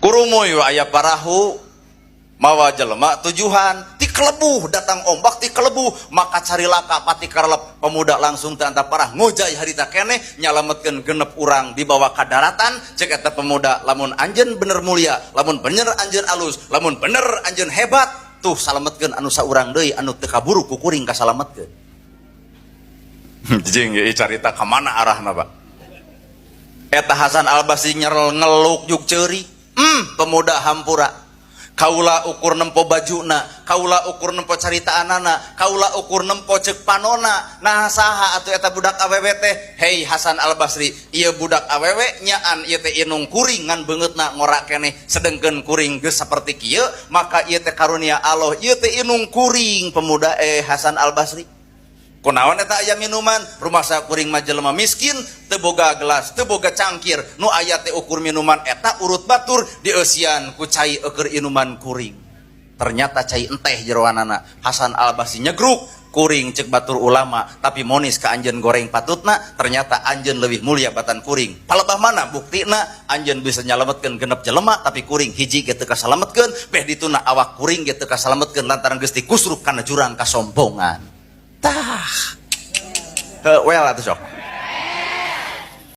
Kurumuy aya parahu mawa jelema tujuan ti kelebuh datang ombak ti kelebuh maka carilaka pati karelep pemuda langsung teu anta parah ngojay harita keneh nyalametkeun genep urang dibawa ka daratan cek eta pemuda lamun anjeun bener mulia lamun bener anjeun alus lamun bener anjeun hebat tuh salametkeun anu saurang deui anu teu kaburu ku kuring kasalametkeun. Jeung ieu carita ka mana arahna Pak? Eta Hasan Al-Basri nyerel ngeluk juk ceuri. Pemuda hampura. Kaula ukur nempo bajuna, kaula ukur nempo caritaanana, kaula ukur nempo cek panona. Nah saha atuh eta budak awewe teh? Hei Hasan Al-Basri, ieu budak awewe nyaan ieu teh inung kuring ngan beungeutna ngorak keneh sedengkeun kuring geus saperti kieu, maka ieu teh karunia Allah, ieu teh inung kuring pemuda Hasan Al-Basri. Kunaon eta aya minuman rumasa kuring mah jelema miskin teu boga gelas teu boga cangkir nu aya teh ukur minuman eta urut batur dieusian ku cai eukeur inuman kuring. Ternyata cai enteh jeroanana. Hasan Al-Basri nyegruk kuring cek batur ulama tapi monis ka anjeun goreng patutna ternyata anjeun leuwih mulia batan kuring. Palebah mana buktina anjeun bisa nyalametkeun genep jelema tapi kuring hiji ge teu kasalametkeun beh dituna awak kuring ge teu kasalametkeun lantaran geus dikusruk kana jurang kasombongan. Tah. Well atuh sok.